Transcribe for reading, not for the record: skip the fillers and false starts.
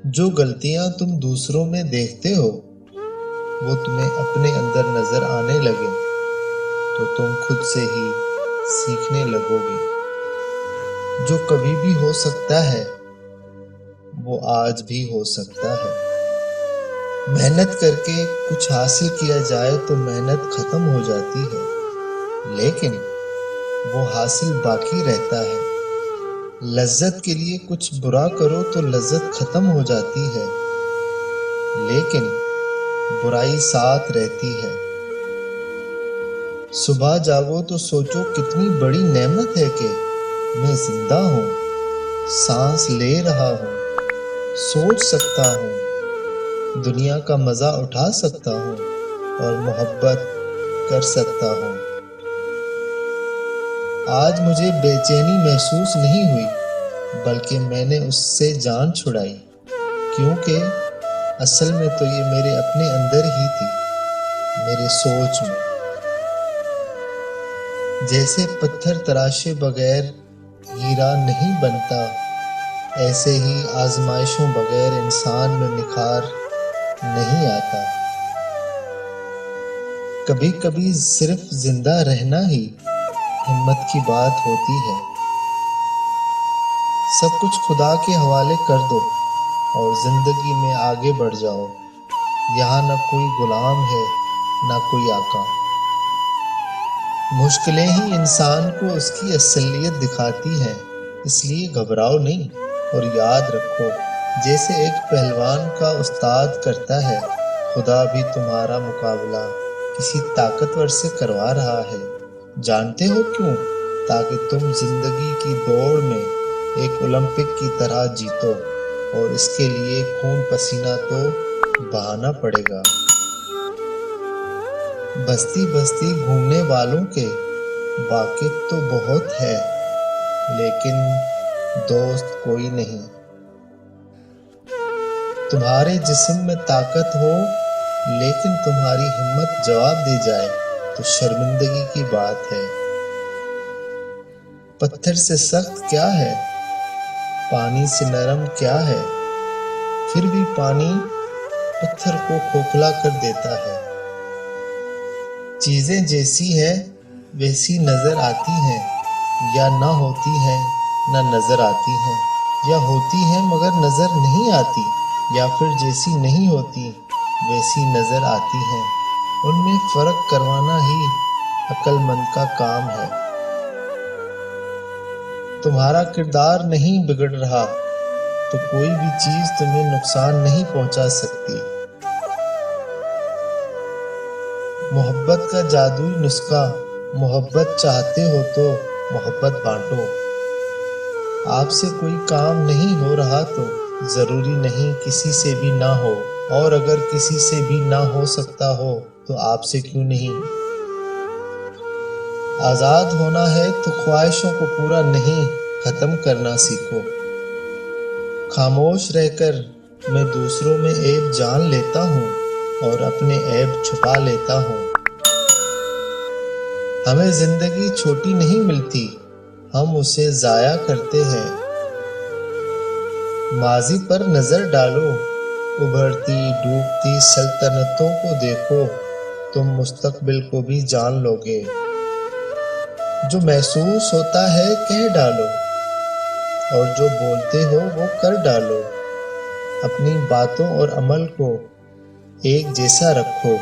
جو غلطیاں تم دوسروں میں دیکھتے ہو وہ تمہیں اپنے اندر نظر آنے لگے تو تم خود سے ہی سیکھنے لگو گے۔ جو کبھی بھی ہو سکتا ہے وہ آج بھی ہو سکتا ہے۔ محنت کر کے کچھ حاصل کیا جائے تو محنت ختم ہو جاتی ہے، لیکن وہ حاصل باقی رہتا ہے۔ لذت کے لیے کچھ برا کرو تو لذت ختم ہو جاتی ہے، لیکن برائی ساتھ رہتی ہے۔ صبح جاگو تو سوچو کتنی بڑی نعمت ہے کہ میں زندہ ہوں، سانس لے رہا ہوں، سوچ سکتا ہوں، دنیا کا مزہ اٹھا سکتا ہوں اور محبت کر سکتا ہوں۔ آج مجھے بے چینی محسوس نہیں ہوئی، بلکہ میں نے اس سے جان چھڑائی، کیونکہ اصل میں تو یہ میرے اپنے اندر ہی تھی، میرے سوچ میں۔ جیسے پتھر تراشے بغیر ہیرا نہیں بنتا، ایسے ہی آزمائشوں بغیر انسان میں نکھار نہیں آتا۔ کبھی کبھی صرف زندہ رہنا ہی ہمت کی بات ہوتی ہے۔ سب کچھ خدا کے حوالے کر دو اور زندگی میں آگے بڑھ جاؤ۔ یہاں نہ کوئی غلام ہے، نہ کوئی آقا۔ مشکلیں ہی انسان کو اس کی اصلیت دکھاتی ہیں، اس لیے گھبراؤ نہیں اور یاد رکھو، جیسے ایک پہلوان کا استاد کرتا ہے، خدا بھی تمہارا مقابلہ کسی طاقتور سے کروا رہا ہے۔ جانتے ہو کیوں؟ تاکہ تم زندگی کی دوڑ میں ایک اولمپک کی طرح جیتو، اور اس کے لیے خون پسینہ تو بہانا پڑے گا۔ بستی بستی گھومنے والوں کے واقف تو بہت ہے، لیکن دوست کوئی نہیں۔ تمہارے جسم میں طاقت ہو لیکن تمہاری ہمت جواب دے جائے تو شرمندگی کی بات ہے۔ پتھر سے سخت کیا ہے، پانی سے نرم کیا ہے، پھر بھی پانی پتھر کو کھوکھلا کر دیتا ہے۔ چیزیں جیسی ہیں ویسی نظر آتی ہیں، یا نہ ہوتی ہیں نہ نظر آتی ہیں، یا ہوتی ہیں مگر نظر نہیں آتی، یا پھر جیسی نہیں ہوتی ویسی نظر آتی ہیں۔ ان میں فرق کروانا ہی عقل مند کا کام ہے۔ تمہارا کردار نہیں بگڑ رہا تو کوئی بھی چیز تمہیں نقصان نہیں پہنچا سکتی۔ محبت کا جادوئی نسخہ، محبت چاہتے ہو تو محبت بانٹو۔ آپ سے کوئی کام نہیں ہو رہا تو ضروری نہیں کسی سے بھی نہ ہو، اور اگر کسی سے بھی نہ ہو سکتا ہو تو آپ سے کیوں نہیں۔ آزاد ہونا ہے تو خواہشوں کو پورا نہیں، ختم کرنا سیکھو۔ خاموش رہ کر میں دوسروں میں عیب جان لیتا ہوں اور اپنے عیب چھپا لیتا ہوں۔ ہمیں زندگی چھوٹی نہیں ملتی، ہم اسے ضائع کرتے ہیں۔ ماضی پر نظر ڈالو، ابھرتی ڈوبتی سلطنتوں کو دیکھو، تم مستقبل کو بھی جان لو گے۔ جو محسوس ہوتا ہے کہہ ڈالو، اور جو بولتے ہو وہ کر ڈالو۔ اپنی باتوں اور عمل کو ایک جیسا رکھو۔